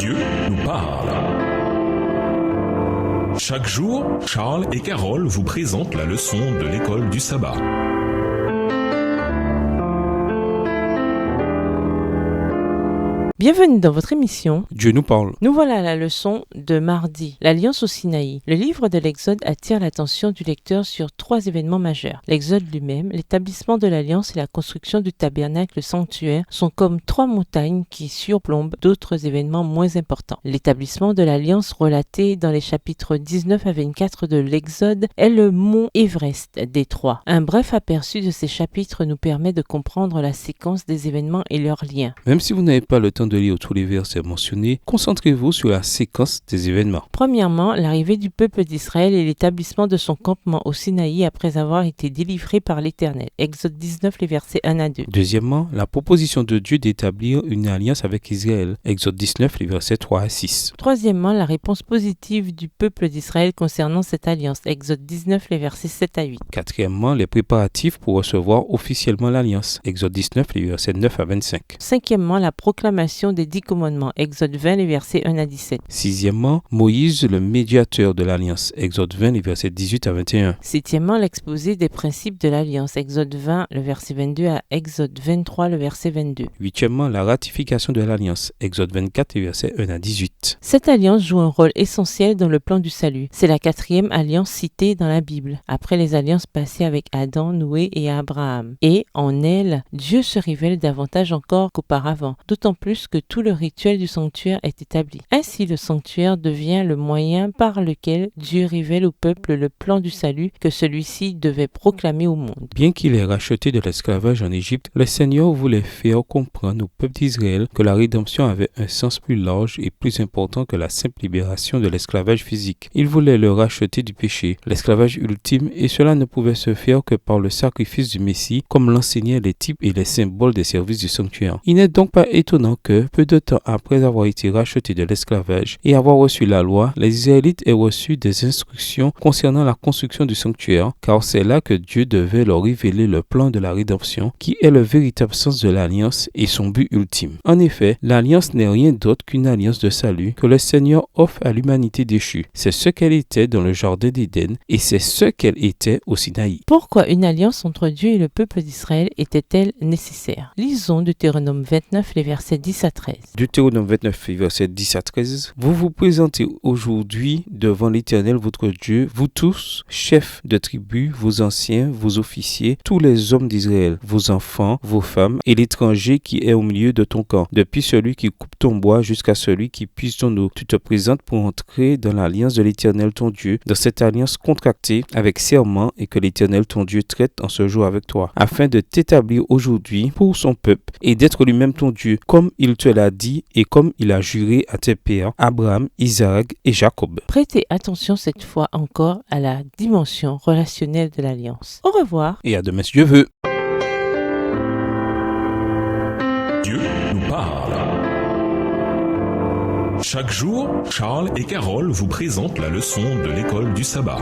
Dieu nous parle. Chaque jour, Charles et Carole vous présentent la leçon de l'école du sabbat. Bienvenue dans votre émission Dieu nous parle. Nous voilà à la leçon de mardi, l'Alliance au Sinaï. Le livre de l'Exode attire l'attention du lecteur sur 3 événements majeurs. L'Exode lui-même, l'établissement de l'Alliance et la construction du tabernacle, le sanctuaire, sont comme 3 montagnes qui surplombent d'autres événements moins importants. L'établissement de l'Alliance relaté dans les chapitres 19 à 24 de l'Exode est le mont Everest des 3. Un bref aperçu de ces chapitres nous permet de comprendre la séquence des événements et leurs liens. Même si vous n'avez pas le temps de lire tous les versets mentionnés, concentrez-vous sur la séquence des événements. Premièrement, l'arrivée du peuple d'Israël et l'établissement de son campement au Sinaï après avoir été délivré par l'Éternel. Exode 19, les versets 1 à 2. Deuxièmement, la proposition de Dieu d'établir une alliance avec Israël. Exode 19, les versets 3 à 6. Troisièmement, la réponse positive du peuple d'Israël concernant cette alliance. Exode 19, les versets 7 à 8. Quatrièmement, les préparatifs pour recevoir officiellement l'alliance. Exode 19, les versets 9 à 25. Cinquièmement, la proclamation des 10 commandements. Exode 20, les versets 1 à 17. Sixièmement, Moïse, le médiateur de l'alliance. Exode 20, les versets 18 à 21. Septièmement, l'exposé des principes de l'alliance. Exode 20, le verset 22 à Exode 23, le verset 22. Huitièmement, la ratification de l'alliance. Exode 24, les versets 1 à 18. Cette alliance joue un rôle essentiel dans le plan du salut. C'est la 4e alliance citée dans la Bible, après les alliances passées avec Adam, Noé et Abraham. Et en elle, Dieu se révèle davantage encore qu'auparavant, d'autant plus que tout le rituel du sanctuaire est établi. Ainsi, le sanctuaire devient le moyen par lequel Dieu révèle au peuple le plan du salut que celui-ci devait proclamer au monde. Bien qu'il ait racheté de l'esclavage en Égypte, le Seigneur voulait faire comprendre au peuple d'Israël que la rédemption avait un sens plus large et plus important que la simple libération de l'esclavage physique. Il voulait le racheter du péché, l'esclavage ultime, et cela ne pouvait se faire que par le sacrifice du Messie, comme l'enseignaient les types et les symboles des services du sanctuaire. Il n'est donc pas étonnant que, peu de temps après avoir été rachetés de l'esclavage et avoir reçu la loi, les Israélites aient reçu des instructions concernant la construction du sanctuaire, car c'est là que Dieu devait leur révéler le plan de la rédemption, qui est le véritable sens de l'alliance et son but ultime. En effet, l'alliance n'est rien d'autre qu'une alliance de salut que le Seigneur offre à l'humanité déchue. C'est ce qu'elle était dans le jardin d'Éden et c'est ce qu'elle était au Sinaï. Pourquoi une alliance entre Dieu et le peuple d'Israël était-elle nécessaire? Lisons Deutéronome 29, les versets 10 à 13. Deutéronome 29, versets 10 à 13. Vous vous présentez aujourd'hui devant l'Éternel votre Dieu, vous tous, chefs de tribus, vos anciens, vos officiers, tous les hommes d'Israël, vos enfants, vos femmes et l'étranger qui est au milieu de ton camp, depuis celui qui coupe ton bois jusqu'à celui qui puise ton eau. Tu te présentes pour entrer dans l'alliance de l'Éternel ton Dieu, dans cette alliance contractée avec serment et que l'Éternel ton Dieu traite en ce jour avec toi, afin de t'établir aujourd'hui pour son peuple et d'être lui-même ton Dieu, comme il te l'a dit et comme il a juré à tes pères, Abraham, Isaac et Jacob. Prêtez attention cette fois encore à la dimension relationnelle de l'alliance. Au revoir. Et à demain si Dieu veut. Dieu nous parle. Chaque jour, Charles et Carole vous présentent la leçon de l'école du sabbat.